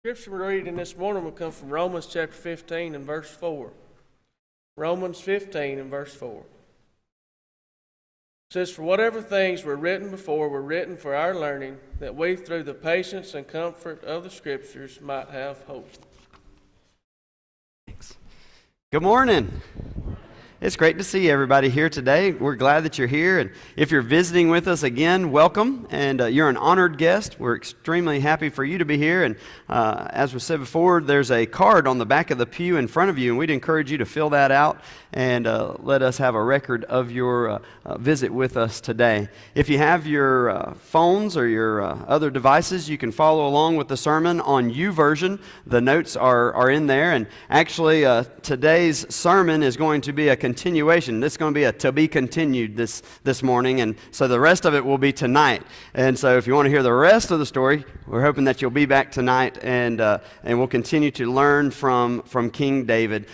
Scripture we're reading this morning will come from Romans chapter 15 and verse 4. Romans 15 and verse 4. It says, "For whatever things were written before were written for our learning, that we through the patience and comfort of the Scriptures might have hope." Thanks. Good morning. It's great to see everybody here today. We're glad that you're here. And if you're visiting with us again, welcome. And you're an honored guest. We're extremely happy for you to be here. And as was said before, there's a card on the back of the pew in front of you. And we'd encourage you to fill that out and let us have a record of your visit with us today. If you have your phones or your other devices, you can follow along with the sermon on YouVersion. The notes are in there. And actually, today's sermon is going to be a continuation. This is going to be a to be continued this morning, and so the rest of it will be tonight. And so if you want to hear the rest of the story, we're hoping that you'll be back tonight, and we'll continue to learn from King David.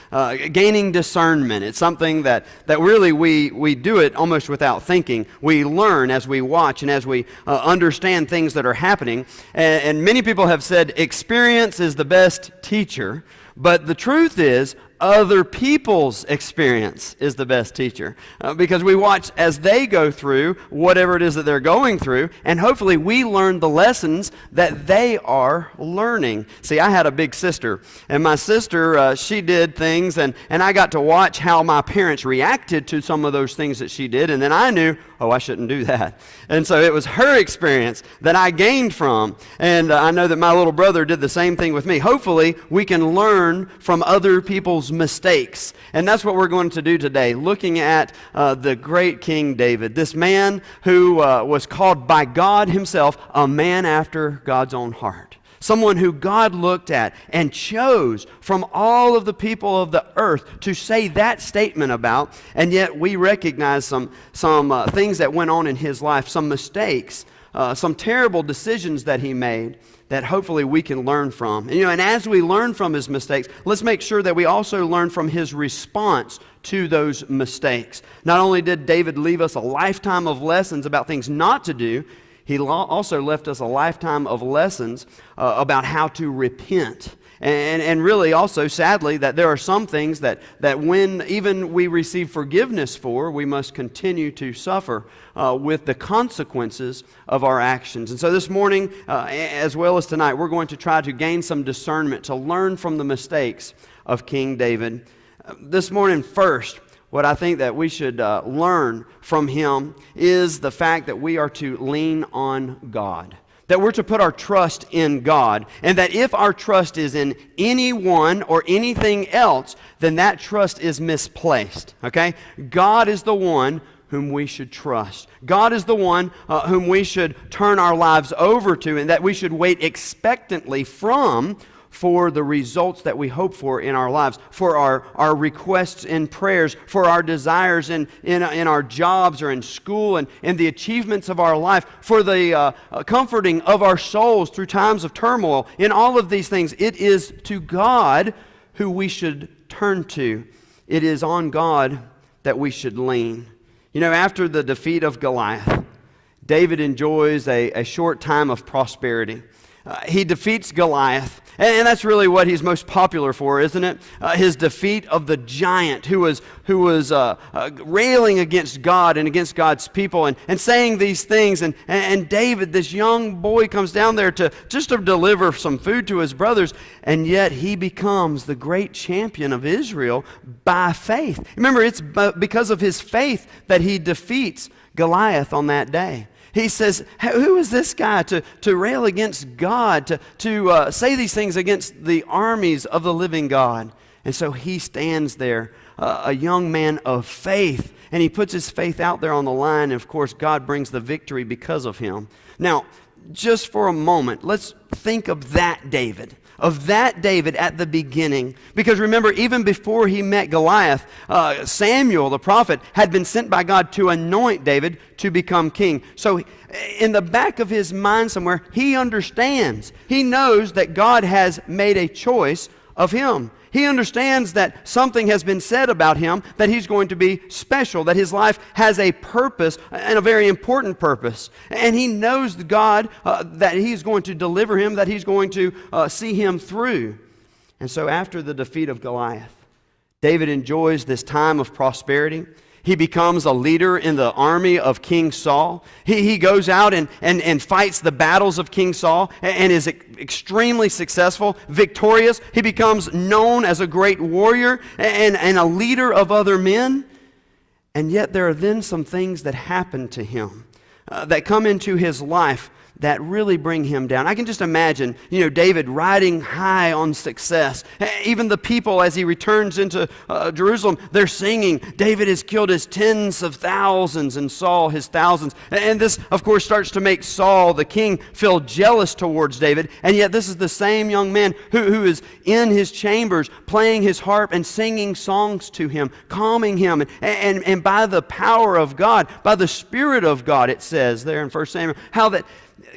Gaining discernment. It's something that really we do it almost without thinking. We learn as we watch and as we understand things that are happening. And many people have said experience is the best teacher, but the truth is, other people's experience is the best teacher because we watch as they go through whatever it is that they're going through, and hopefully we learn the lessons that they are learning. See, I had a big sister, and my sister, she did things, and I got to watch how my parents reacted to some of those things that she did, and then I knew, oh, I shouldn't do that. And so it was her experience that I gained from, and I know that my little brother did the same thing with me. Hopefully, we can learn from other people's mistakes, and that's what we're going to do today, looking at the great King David, this man who was called by God himself a man after God's own heart. Someone who God looked at and chose from all of the people of the earth to say that statement about, and yet we recognize some things that went on in his life, some mistakes, some terrible decisions that he made that hopefully we can learn from. And as we learn from his mistakes, let's make sure that we also learn from his response to those mistakes. Not only did David leave us a lifetime of lessons about things not to do, he also left us a lifetime of lessons about how to repent. And really also, sadly, that there are some things that when even we receive forgiveness for, we must continue to suffer with the consequences of our actions. And so this morning, as well as tonight, we're going to try to gain some discernment, to learn from the mistakes of King David. This morning, first, what I think that we should learn from him is the fact that we are to lean on God. That we're to put our trust in God, and that if our trust is in anyone or anything else, then that trust is misplaced, okay? God is the one whom we should trust. God is the one whom we should turn our lives over to, and that we should wait expectantly from for the results that we hope for in our lives, for our requests and prayers, for our desires in our jobs or in school and in the achievements of our life, for the comforting of our souls through times of turmoil. In all of these things, it is to God who we should turn to. It is on God that we should lean. After the defeat of Goliath, David enjoys a short time of prosperity. He defeats Goliath, and that's really what he's most popular for, isn't it? His defeat of the giant who was railing against God and against God's people and saying these things. And David, this young boy, comes down there to deliver some food to his brothers, and yet he becomes the great champion of Israel by faith. Remember, it's because of his faith that he defeats Goliath on that day. He says, who is this guy to rail against God, to say these things against the armies of the living God? And so he stands there, a young man of faith, and he puts his faith out there on the line, and of course God brings the victory because of him. Now, just for a moment, let's think of that David. At the beginning. Because remember, even before he met Goliath, Samuel, the prophet, had been sent by God to anoint David to become king. So in the back of his mind somewhere, he understands. He knows that God has made a choice of him. He understands that something has been said about him, that he's going to be special, that his life has a purpose, and a very important purpose. And he knows God, that he's going to deliver him, that he's going to see him through. And so after the defeat of Goliath, David enjoys this time of prosperity. He becomes a leader in the army of King Saul. He goes out and fights the battles of King Saul and is extremely successful, victorious. He becomes known as a great warrior and a leader of other men. And yet there are then some things that happen to him that come into his life that really bring him down. I can just imagine, David riding high on success. Even the people, as he returns into Jerusalem, they're singing, David has killed his tens of thousands and Saul his thousands. And this, of course, starts to make Saul, the king, feel jealous towards David. And yet this is the same young man who is in his chambers, playing his harp and singing songs to him, calming him. And by the power of God, by the Spirit of God, it says there in 1 Samuel, how that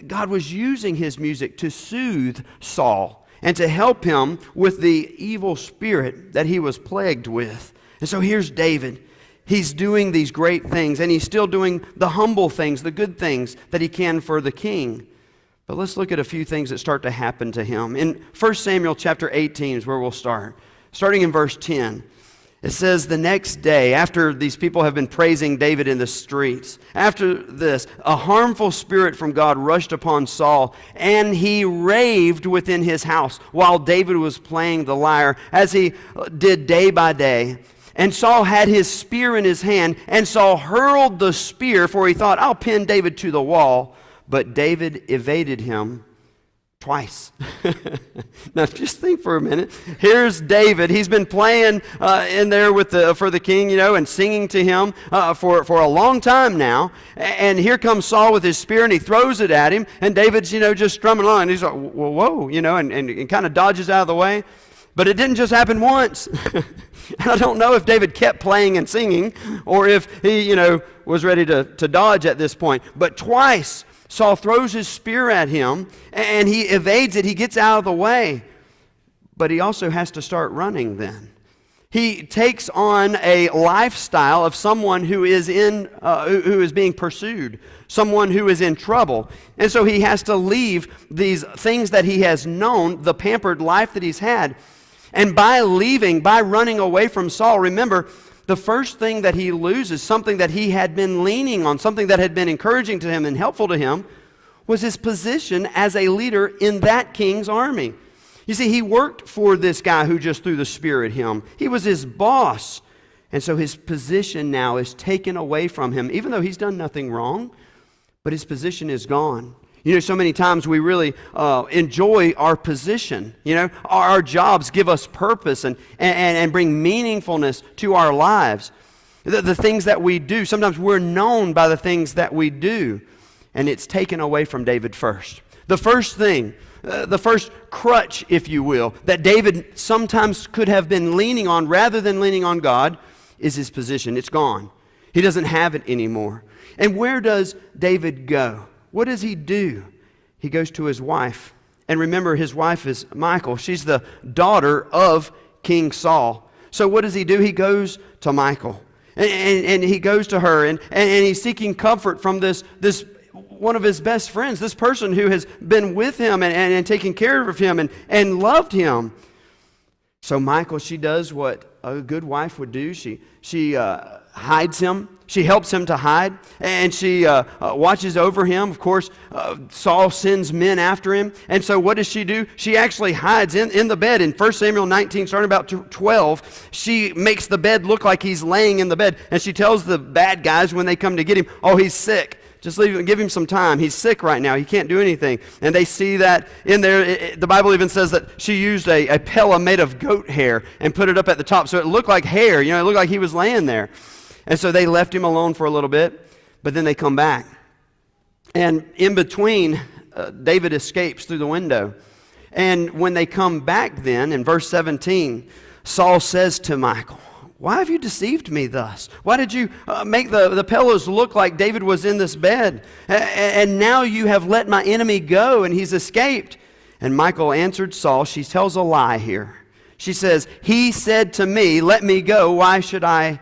God was using his music to soothe Saul and to help him with the evil spirit that he was plagued with. And so here's David. He's doing these great things, and he's still doing the humble things, the good things that he can for the king. But let's look at a few things that start to happen to him. In 1 Samuel chapter 18 is where we'll start. Starting in verse 10. It says, the next day, after these people have been praising David in the streets, after this, a harmful spirit from God rushed upon Saul, and he raved within his house while David was playing the lyre, as he did day by day. And Saul had his spear in his hand, and Saul hurled the spear, for he thought, I'll pin David to the wall. But David evaded him twice. Now just think for a minute. Here's David. He's been playing in there for the king, and singing to him for a long time now. And here comes Saul with his spear, and he throws it at him. And David's, just strumming along. And he's like, whoa, and kind of dodges out of the way. But it didn't just happen once. I don't know if David kept playing and singing, or if he, was ready to dodge at this point. But twice, Saul throws his spear at him, and he evades it. He gets out of the way. But he also has to start running then. He takes on a lifestyle of someone who is being pursued, someone who is in trouble. And so he has to leave these things that he has known, the pampered life that he's had. And by running away from Saul, remember, the first thing that he loses, something that he had been leaning on, something that had been encouraging to him and helpful to him, was his position as a leader in that king's army. You see, he worked for this guy who just threw the spear at him. He was his boss. And so his position now is taken away from him, even though he's done nothing wrong, but his position is gone. So many times we really enjoy our position. Our jobs give us purpose and bring meaningfulness to our lives. The things that we do, sometimes we're known by the things that we do, and it's taken away from David first. The first thing, the first crutch, if you will, that David sometimes could have been leaning on rather than leaning on God is his position. It's gone. He doesn't have it anymore. And where does David go? What does he do? He goes to his wife. And remember, his wife is Michal. She's the daughter of King Saul. So what does he do? He goes to Michal. And he goes to her. And he's seeking comfort from this one of his best friends, this person who has been with him and taken care of him and loved him. So Michal, she does what a good wife would do. She hides him. She helps him to hide, and she watches over him. Of course, Saul sends men after him, and so what does she do? She actually hides in the bed. In 1 Samuel 19, starting about 12, she makes the bed look like he's laying in the bed, and she tells the bad guys when they come to get him, oh, he's sick. Just give him some time. He's sick right now. He can't do anything. And they see that in there. The Bible even says that she used a pillow made of goat hair and put it up at the top, so it looked like hair. It looked like he was laying there. And so they left him alone for a little bit, but then they come back. And in between, David escapes through the window. And when they come back then, in verse 17, Saul says to Michal, why have you deceived me thus? Why did you make the pillows look like David was in this bed? And now you have let my enemy go, and he's escaped. And Michal answered Saul, she tells a lie here. She says, he said to me, let me go. Why should I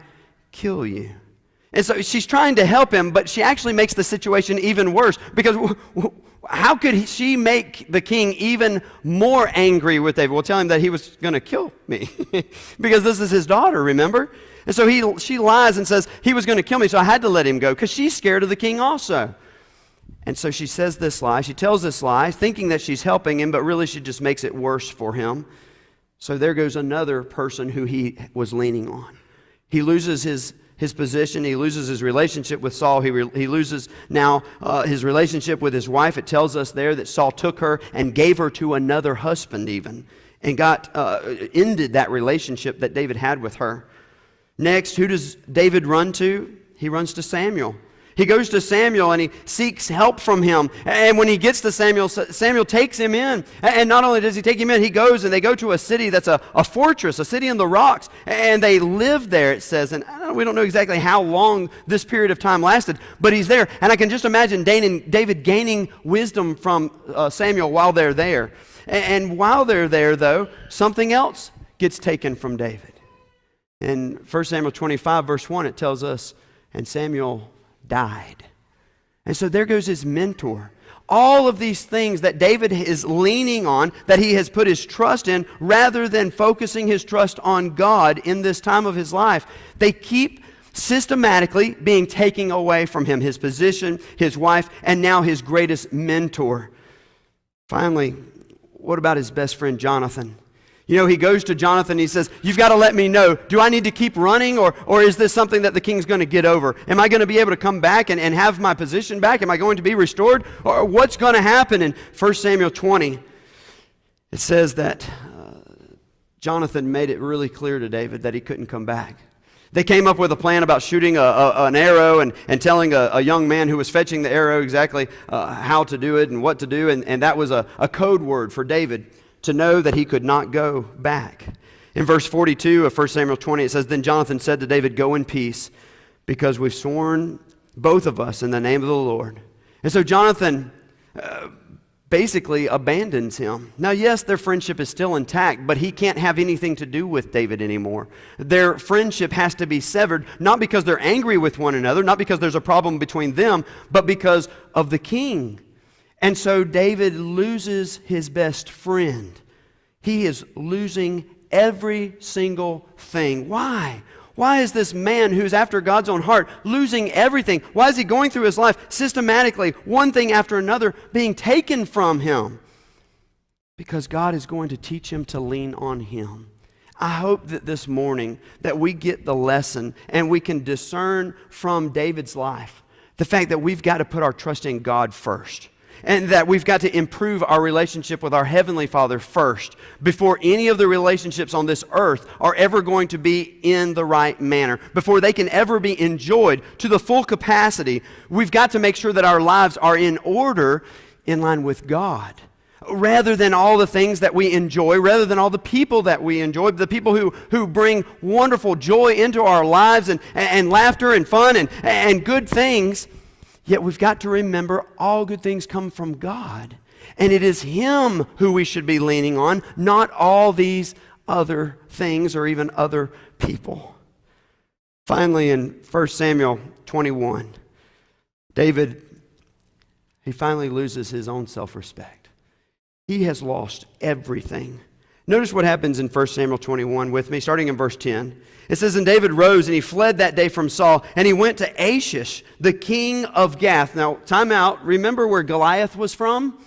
kill you? And so she's trying to help him, but she actually makes the situation even worse, because how could she make the king even more angry with David? Well, tell him that he was going to kill me because this is his daughter, remember? And so she lies and says he was going to kill me, so I had to let him go because she's scared of the king also. And so she says this lie. She tells this lie, thinking that she's helping him, but really she just makes it worse for him. So there goes another person who he was leaning on. He loses his position. He loses his relationship with Saul. He loses now his relationship with his wife. It tells us there that Saul took her and gave her to another husband even, and ended that relationship that David had with her. Next, who does David run to? He runs to Samuel. He goes to Samuel and he seeks help from him. And when he gets to Samuel, Samuel takes him in. And not only does he take him in, he goes and they go to a city that's a fortress, a city in the rocks. And they live there, it says. And we don't know exactly how long this period of time lasted, but he's there. And I can just imagine David gaining wisdom from Samuel while they're there. And while they're there, though, something else gets taken from David. In 1 Samuel 25, verse 1, it tells us, and Samuel died. And so there goes his mentor. All of these things that David is leaning on, that he has put his trust in, rather than focusing his trust on God in this time of his life, they keep systematically being taken away from him, his position, his wife, and now his greatest mentor. Finally, what about his best friend Jonathan? You know, he goes to Jonathan and he says, you've got to let me know. Do I need to keep running, or is this something that the king's going to get over? Am I going to be able to come back and have my position back? Am I going to be restored? Or what's going to happen? In 1 Samuel 20, it says that Jonathan made it really clear to David that he couldn't come back. They came up with a plan about shooting an arrow and telling a young man who was fetching the arrow exactly how to do it and what to do. And that was a code word for David to know that he could not go back. In verse 42 of 1 Samuel 20, it says, then Jonathan said to David, go in peace, because we've sworn both of us in the name of the Lord. And so Jonathan basically abandons him. Now, yes, their friendship is still intact, but he can't have anything to do with David anymore. Their friendship has to be severed, not because they're angry with one another, not because there's a problem between them, but because of the king. And so David loses his best friend. He is losing every single thing. Why? Why is this man who's after God's own heart losing everything? Why is he going through his life systematically, one thing after another, being taken from him? Because God is going to teach him to lean on him. I hope that this morning that we get the lesson and we can discern from David's life the fact that we've got to put our trust in God first. And that we've got to improve our relationship with our Heavenly Father first before any of the relationships on this earth are ever going to be in the right manner. Before they can ever be enjoyed to the full capacity, we've got to make sure that our lives are in order, in line with God. Rather than all the things that we enjoy, rather than all the people that we enjoy, the people who bring wonderful joy into our lives and laughter and fun and good things. Yet we've got to remember all good things come from God. And it is Him who we should be leaning on, not all these other things or even other people. Finally, in 1 Samuel 21, David, he finally loses his own self-respect. He has lost everything. Notice what happens in 1 Samuel 21 with me, starting in verse 10. It says, and David rose and he fled that day from Saul, and he went to Achish, the king of Gath. Now, time out. Remember where Goliath was from?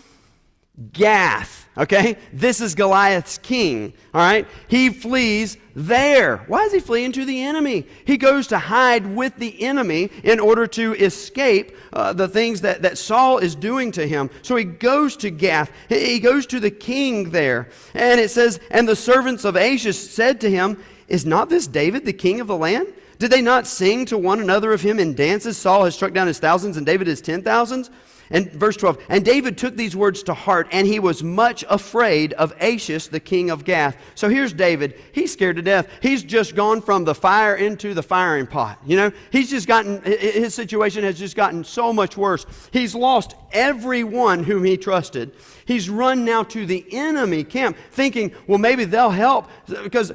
Gath, okay? This is Goliath's king, all right? He flees there. Why is he fleeing to the enemy? He goes to hide with the enemy in order to escape the things that Saul is doing to him. So he goes to Gath. He goes to the king there. And it says, and the servants of Achish said to him, is not this David, the king of the land? Did they not sing to one another of him in dances? Saul has struck down his thousands and David his 10,000s. And verse 12, and David took these words to heart, and he was much afraid of Achish, the king of Gath. So here's David. He's scared to death. He's just gone from the fire into the firing pot. You know, his situation has just gotten so much worse. He's lost everyone whom he trusted. He's run now to the enemy camp, thinking, well, maybe they'll help, because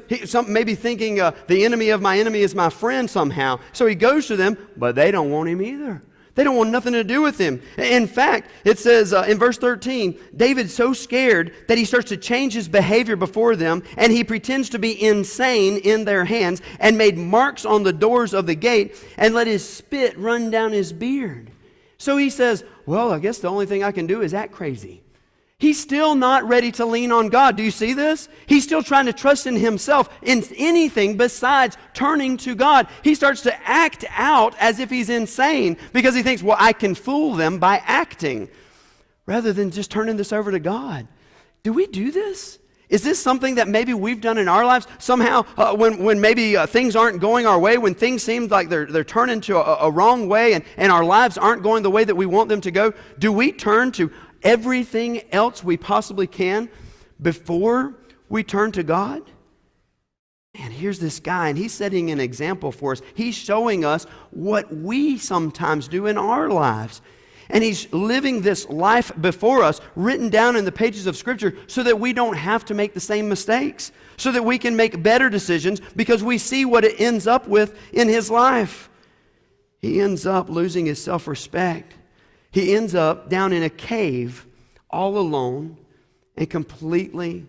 maybe thinking the enemy of my enemy is my friend somehow. So he goes to them, but they don't want him either. They don't want nothing to do with him. In fact, it says in verse 13, David's so scared that he starts to change his behavior before them, and he pretends to be insane in their hands, and made marks on the doors of the gate, and let his spit run down his beard. So he says, well, I guess the only thing I can do is act crazy. He's still not ready to lean on God. Do you see this? He's still trying to trust in himself in anything besides turning to God. He starts to act out as if he's insane because he thinks, well, I can fool them by acting, rather than just turning this over to God. Do we do this? Is this something that maybe we've done in our lives? Somehow, when maybe things aren't going our way, when things seem like they're turning to a wrong way, and our lives aren't going the way that we want them to go, do we turn to everything else we possibly can before we turn to God? And here's this guy, and he's setting an example for us. He's showing us what we sometimes do in our lives. And he's living this life before us, written down in the pages of Scripture, so that we don't have to make the same mistakes, so that we can make better decisions, because we see what it ends up with in his life. He ends up losing his self-respect. He ends up down in a cave, all alone, and completely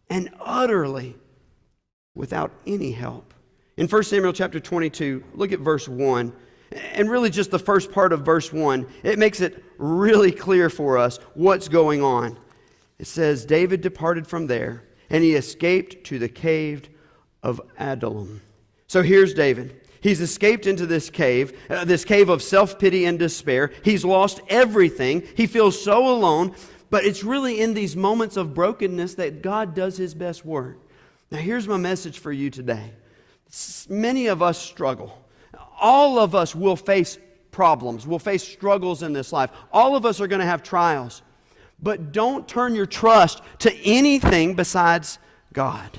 and utterly without any help. In 1 Samuel chapter 22, look at verse 1. And really just the first part of verse 1, it makes it really clear for us what's going on. It says, David departed from there, and he escaped to the cave of Adullam. So here's David. He's escaped into this cave of self-pity and despair. He's lost everything. He feels so alone. But it's really in these moments of brokenness that God does his best work. Now here's my message for you today. Many of us struggle. All of us will face problems. We'll face struggles in this life. All of us are going to have trials. But don't turn your trust to anything besides God.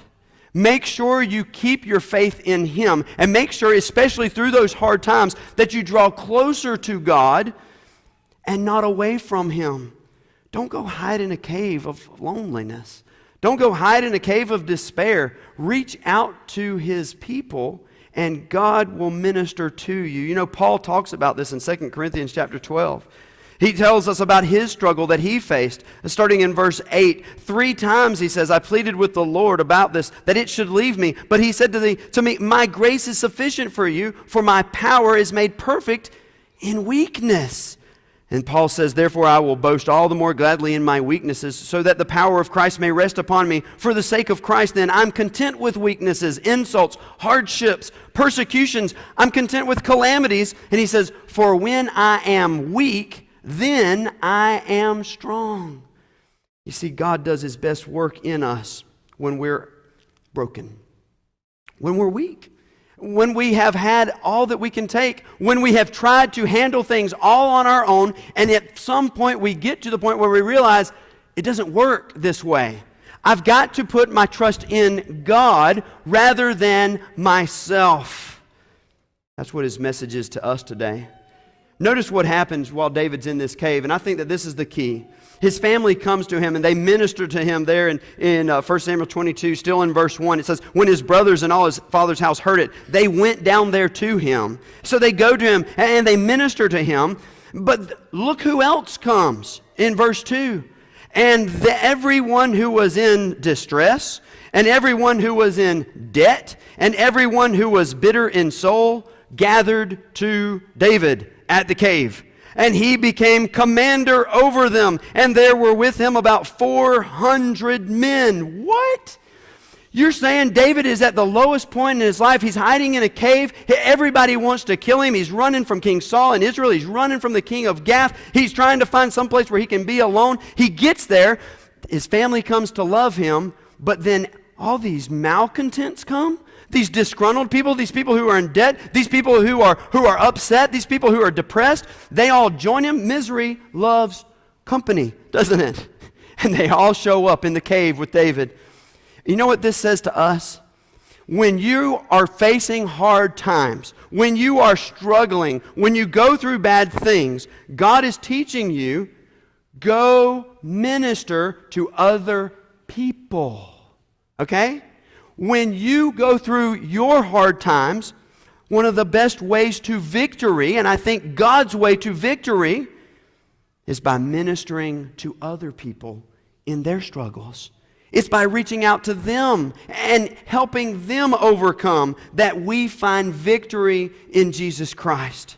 Make sure you keep your faith in Him, and make sure, especially through those hard times, that you draw closer to God and not away from Him. Don't go hide in a cave of loneliness. Don't go hide in a cave of despair. Reach out to His people, and God will minister to you. You know, Paul talks about this in 2 Corinthians chapter 12. He tells us about his struggle that he faced. Starting in verse 8, 3 times he says, I pleaded with the Lord about this, that it should leave me. But he said to me, my grace is sufficient for you, for my power is made perfect in weakness. And Paul says, therefore I will boast all the more gladly in my weaknesses, so that the power of Christ may rest upon me. For the sake of Christ, then, I'm content with weaknesses, insults, hardships, persecutions. I'm content with calamities. And he says, for when I am weak, then I am strong. You see, God does His best work in us when we're broken, when we're weak, when we have had all that we can take, when we have tried to handle things all on our own, and at some point we get to the point where we realize it doesn't work this way. I've got to put my trust in God rather than myself. That's what His message is to us today. Notice what happens while David's in this cave, and I think that this is the key. His family comes to him, and they minister to him there in 1 Samuel 22, still in verse 1. It says, when his brothers and all his father's house heard it, they went down there to him. So they go to him, and they minister to him. But look who else comes in verse 2. And everyone who was in distress, and everyone who was in debt, and everyone who was bitter in soul, gathered to David at the cave. And he became commander over them. And there were with him about 400 men. What? You're saying David is at the lowest point in his life. He's hiding in a cave. Everybody wants to kill him. He's running from King Saul in Israel. He's running from the king of Gath. He's trying to find some place where he can be alone. He gets there. His family comes to love him. But then all these malcontents come, these disgruntled people, these people who are in debt, these people who are upset, these people who are depressed, they all join him. Misery loves company, doesn't it? And they all show up in the cave with David. You know what this says to us? When you are facing hard times, when you are struggling, when you go through bad things, God is teaching you, go minister to other people. Okay? When you go through your hard times, one of the best ways to victory, and I think God's way to victory, is by ministering to other people in their struggles. It's by reaching out to them and helping them overcome that we find victory in Jesus Christ.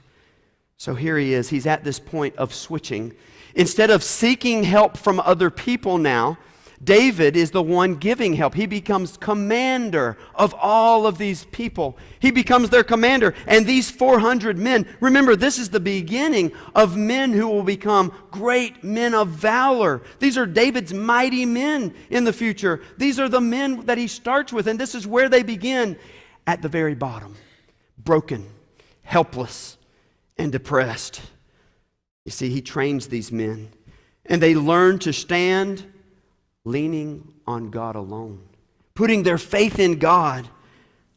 So here he is. He's at this point of switching. Instead of seeking help from other people now, David is the one giving help. He becomes commander of all of these people. He becomes their commander. And these 400 men, remember, this is the beginning of men who will become great men of valor. These are David's mighty men in the future. These are the men that he starts with, and this is where they begin, at the very bottom. Broken, helpless, and depressed. You see, he trains these men, and they learn to stand leaning on God alone, putting their faith in God.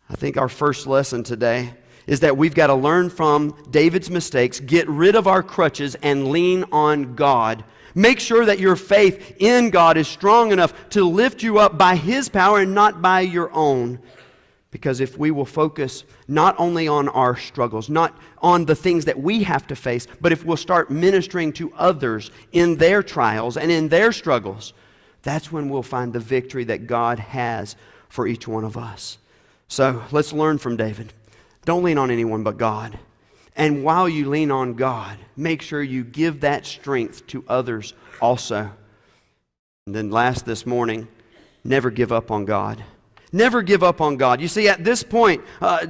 I think our first lesson today is that we've got to learn from David's mistakes, get rid of our crutches, and lean on God. Make sure that your faith in God is strong enough to lift you up by His power and not by your own. Because if we will focus not only on our struggles, not on the things that we have to face, but if we'll start ministering to others in their trials and in their struggles, that's when we'll find the victory that God has for each one of us. So let's learn from David. Don't lean on anyone but God. And while you lean on God, make sure you give that strength to others also. And then last this morning, never give up on God. Never give up on God. You see, at this point,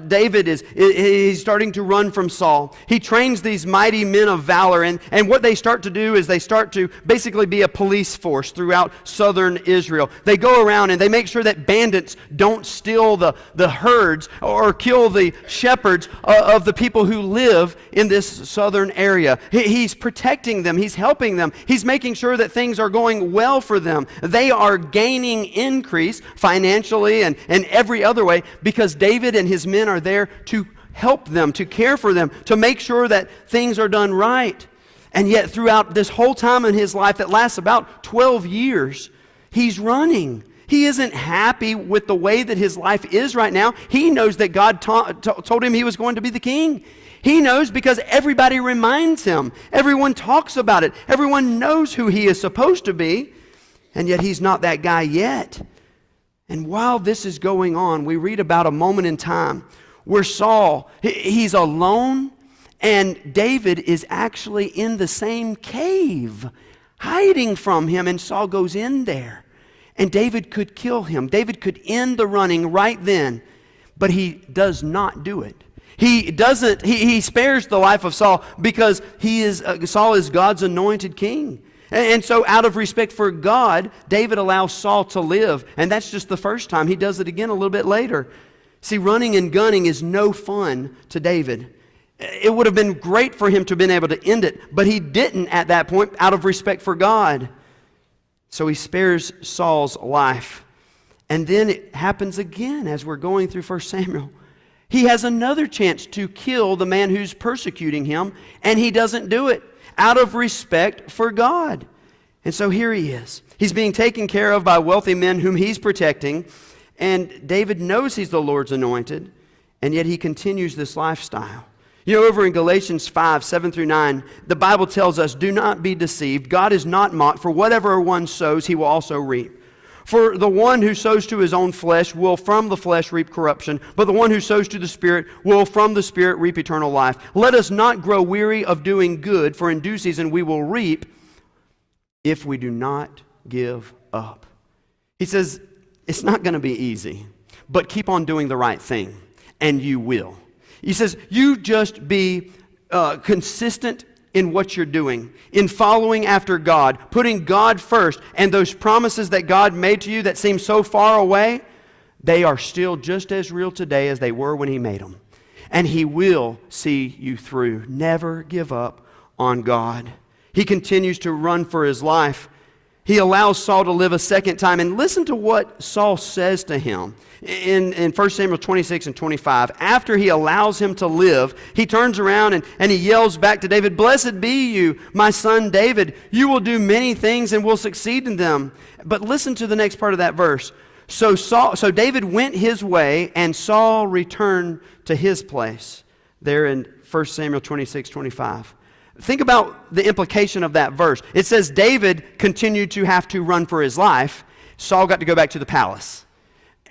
David he's starting to run from Saul. He trains these mighty men of valor, and what they start to do is they start to basically be a police force throughout southern Israel. They go around and they make sure that bandits don't steal the herds or kill the shepherds of the people who live in this southern area. He's protecting them. He's helping them. He's making sure that things are going well for them. They are gaining increase financially and every other way, because David and his men are there to help them, to care for them, to make sure that things are done right. And yet throughout this whole time in his life that lasts about 12 years, he's running. He isn't happy with the way that his life is right now. He knows that God told him he was going to be the king. He knows because everybody reminds him. Everyone talks about it. Everyone knows who he is supposed to be. And yet he's not that guy yet. And while this is going on, we read about a moment in time where Saul, he's alone, and David is actually in the same cave, hiding from him, and Saul goes in there. And David could kill him. David could end the running right then, but he does not do it. He spares the life of Saul because Saul is God's anointed king. And so out of respect for God, David allows Saul to live. And that's just the first time. He does it again a little bit later. See, running and gunning is no fun to David. It would have been great for him to have been able to end it, but he didn't at that point out of respect for God. So he spares Saul's life. And then it happens again as we're going through 1 Samuel. He has another chance to kill the man who's persecuting him, and he doesn't do it out of respect for God. And so here he is. He's being taken care of by wealthy men whom he's protecting, and David knows he's the Lord's anointed, and yet he continues this lifestyle. You know, over in Galatians 5, 7 through 9, the Bible tells us, "Do not be deceived. God is not mocked, for whatever one sows, he will also reap. For the one who sows to his own flesh will from the flesh reap corruption, but the one who sows to the Spirit will from the Spirit reap eternal life. Let us not grow weary of doing good, for in due season we will reap if we do not give up." He says, it's not going to be easy, but keep on doing the right thing, and you will. He says, you just be consistent in what you're doing, in following after God, putting God first, and those promises that God made to you that seem so far away, They are still just as real today as they were when he made them. And he will see you through. Never give up on God. He continues to run for his life. He allows Saul to live a second time. And listen to what Saul says to him in 1 Samuel 26 and 25. After he allows him to live, he turns around and he yells back to David, "Blessed be you, my son David. You will do many things and will succeed in them." But listen to the next part of that verse. So David went his way, and Saul returned to his place. There in 1 Samuel 26, 25. Think about the implication of that verse. It says David continued to have to run for his life. Saul got to go back to the palace.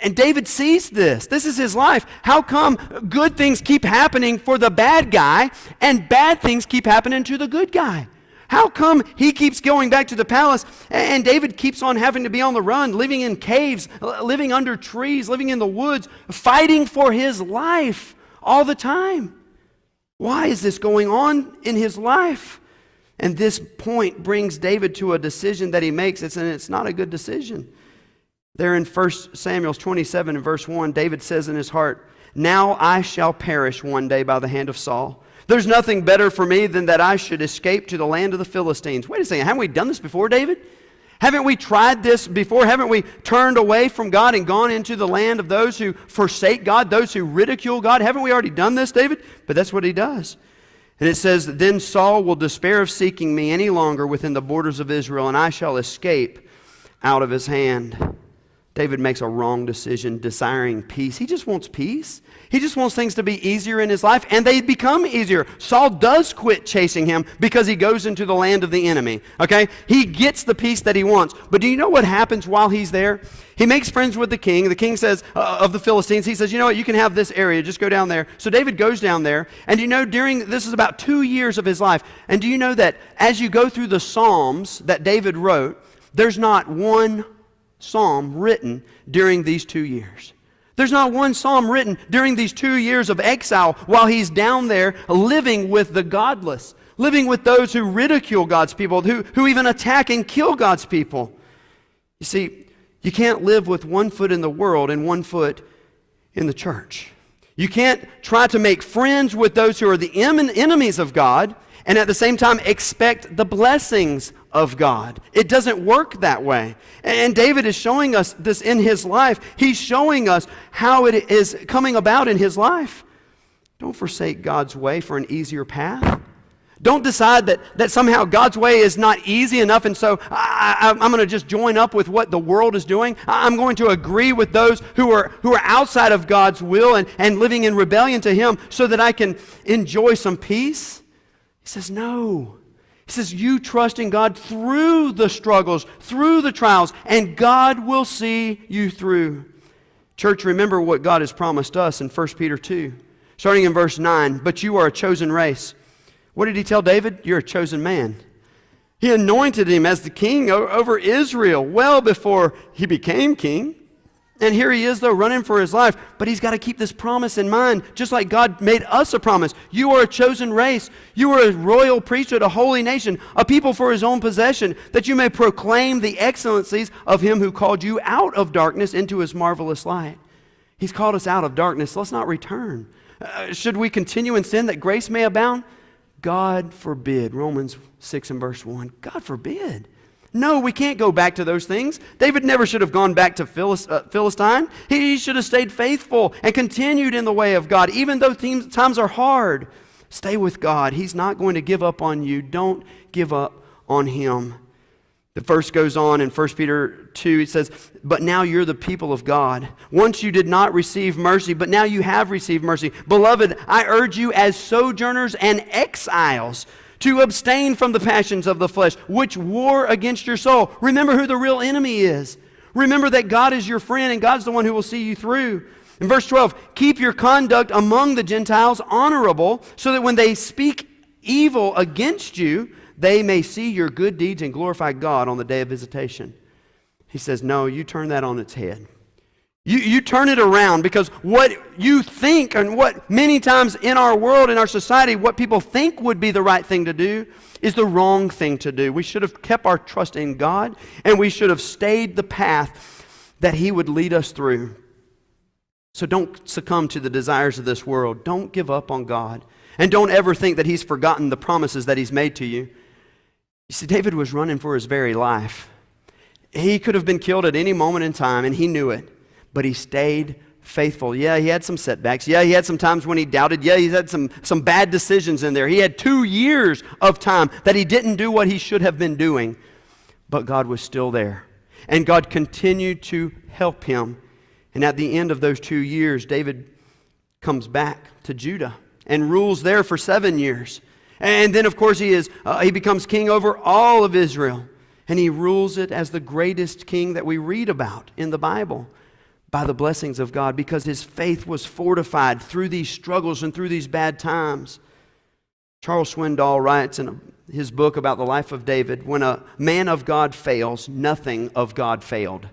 And David sees this. This is his life. How come good things keep happening for the bad guy and bad things keep happening to the good guy? How come he keeps going back to the palace and David keeps on having to be on the run, living in caves, living under trees, living in the woods, fighting for his life all the time? Why is this going on in his life? And this point brings David to a decision that he makes, and it's not a good decision. There in 1 Samuel 27 and verse 1, David says in his heart, "Now I shall perish one day by the hand of Saul. There's nothing better for me than that I should escape to the land of the Philistines." Wait a second, haven't we done this before, David? Haven't we tried this before? Haven't we turned away from God and gone into the land of those who forsake God, those who ridicule God? Haven't we already done this, David? But that's what he does. And it says, "Then Saul will despair of seeking me any longer within the borders of Israel, and I shall escape out of his hand." David makes a wrong decision desiring peace. He just wants peace. He just wants things to be easier in his life, and they become easier. Saul does quit chasing him because he goes into the land of the enemy. Okay? He gets the peace that he wants. But do you know what happens while he's there? He makes friends with the king. The king says, of the Philistines, he says, "You know what, you can have this area, just go down there." So David goes down there, and you know, this is about 2 years of his life. And do you know that as you go through the Psalms that David wrote, there's not one psalm written during these 2 years. There's not one psalm written during these 2 years of exile while he's down there living with the godless, living with those who ridicule God's people, who even attack and kill God's people. You see, you can't live with one foot in the world and one foot in the church. You can't try to make friends with those who are the enemies of God and at the same time expect the blessings of God. It doesn't work that way. And David is showing us this in his life. He's showing us how it is coming about in his life. Don't forsake God's way for an easier path. Don't decide that somehow God's way is not easy enough, and so I'm going to just join up with what the world is doing. I'm going to agree with those who are outside of God's will and living in rebellion to Him so that I can enjoy some peace. He says, no. He says, you trust in God through the struggles, through the trials, and God will see you through. Church, remember what God has promised us in 1 Peter 2, starting in verse 9. But you are a chosen race. What did he tell David? You're a chosen man. He anointed him as the king over Israel well before he became king. And here he is, though, running for his life. But he's got to keep this promise in mind, just like God made us a promise. You are a chosen race. You are a royal priesthood, a holy nation, a people for His own possession, that you may proclaim the excellencies of Him who called you out of darkness into His marvelous light. He's called us out of darkness. Let's not return. Should we continue in sin that grace may abound? God forbid. Romans 6 and verse 1. God forbid. No, we can't go back to those things. David never should have gone back to Philistine. He should have stayed faithful and continued in the way of God. Even though times are hard, stay with God. He's not going to give up on you. Don't give up on Him. The verse goes on in 1 Peter 2. It says, but now you're the people of God. Once you did not receive mercy, but now you have received mercy. Beloved, I urge you as sojourners and exiles to abstain from the passions of the flesh, which war against your soul. Remember who the real enemy is. Remember that God is your friend and God's the one who will see you through. In verse 12, keep your conduct among the Gentiles honorable, so that when they speak evil against you, they may see your good deeds and glorify God on the day of visitation. He says, no, you turn that on its head. You turn it around, because what you think and what many times in our world, in our society, what people think would be the right thing to do is the wrong thing to do. We should have kept our trust in God, and we should have stayed the path that He would lead us through. So don't succumb to the desires of this world. Don't give up on God. And don't ever think that He's forgotten the promises that He's made to you. You see, David was running for his very life. He could have been killed at any moment in time, and he knew it. But he stayed faithful. Yeah, he had some setbacks. Yeah, he had some times when he doubted. Yeah, he had some bad decisions in there. He had 2 years of time that he didn't do what he should have been doing. But God was still there. And God continued to help him. And at the end of those 2 years, David comes back to Judah and rules there for 7 years. And then, of course, he becomes king over all of Israel. And he rules it as the greatest king that we read about in the Bible by the blessings of God, because his faith was fortified through these struggles and through these bad times. Charles Swindoll writes in his book about the life of David, when a man of God fails, nothing of God failed.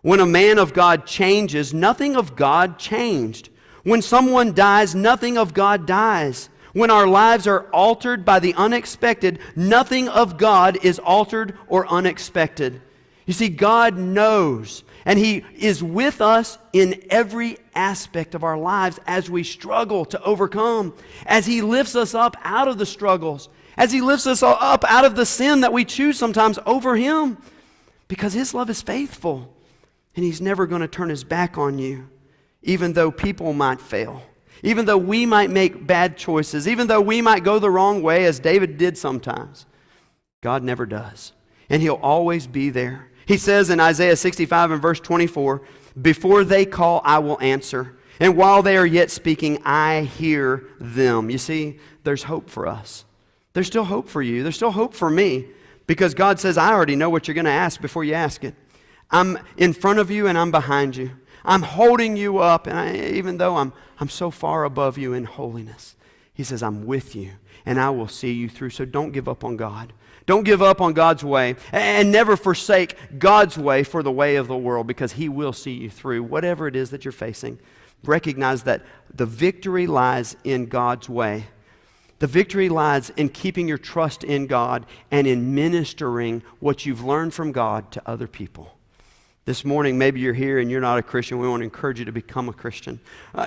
When a man of God changes, nothing of God changed. When someone dies, nothing of God dies. When our lives are altered by the unexpected, nothing of God is altered or unexpected. You see, God knows, and He is with us in every aspect of our lives as we struggle to overcome, as He lifts us up out of the struggles, as He lifts us up out of the sin that we choose sometimes over Him, because His love is faithful, and He's never going to turn His back on you, even though people might fail. Even though we might make bad choices, even though we might go the wrong way, as David did sometimes, God never does. And He'll always be there. He says in Isaiah 65 and verse 24, "Before they call, I will answer. And while they are yet speaking, I hear them." You see, there's hope for us. There's still hope for you. There's still hope for me. Because God says, I already know what you're going to ask before you ask it. I'm in front of you and I'm behind you. I'm holding you up, and even though I'm so far above you in holiness, He says, I'm with you, and I will see you through. So don't give up on God. Don't give up on God's way, and never forsake God's way for the way of the world, because He will see you through whatever it is that you're facing. Recognize that the victory lies in God's way. The victory lies in keeping your trust in God and in ministering what you've learned from God to other people. This morning, maybe you're here and you're not a Christian. We want to encourage you to become a Christian.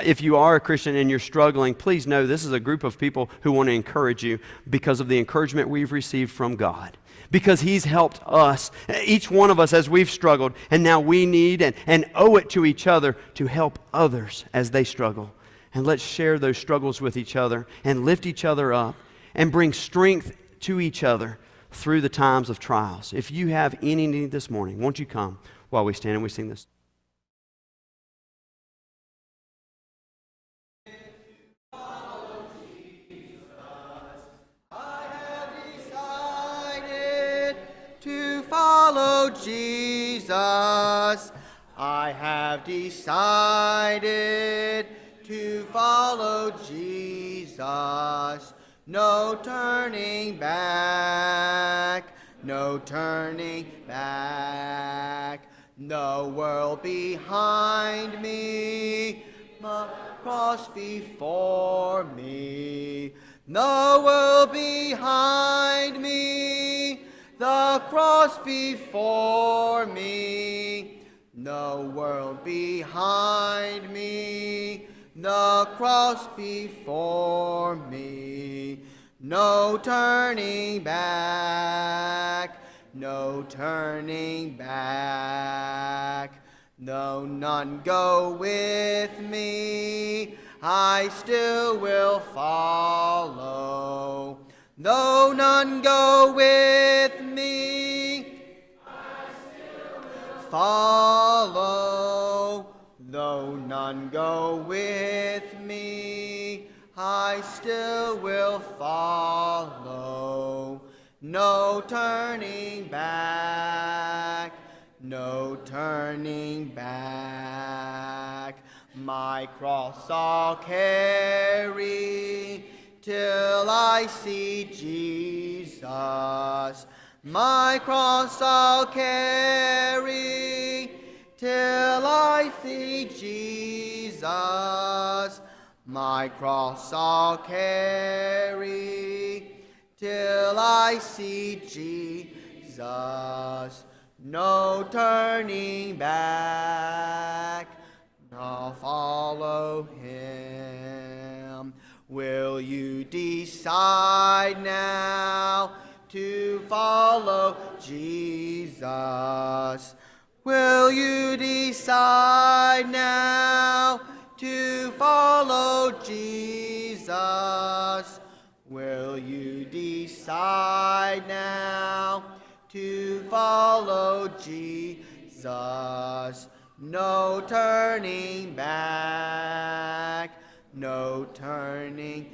If you are a Christian and you're struggling, please know this is a group of people who want to encourage you because of the encouragement we've received from God. Because He's helped us, each one of us, as we've struggled. And now we need and owe it to each other to help others as they struggle. And let's share those struggles with each other and lift each other up and bring strength to each other through the times of trials. If you have any need this morning, won't you come while we stand and we sing this? Follow Jesus. I have decided to follow Jesus. No turning back, no turning back. The world behind me, the cross before me. The world behind me, the cross before me. The world behind me, the cross before me. No turning back, no turning back. Though none go with me, I still will follow. Though none go with me, I still will follow. Though none go with me, I still will follow. No turning back, no turning back. My cross I'll carry till I see Jesus. My cross I'll carry till I see Jesus. My cross I'll carry till I see Jesus. No turning back, no fall. follow him? Will you decide now to follow Jesus? Will you decide now to follow Jesus? Will you decide now to follow Jesus? No turning back, no turning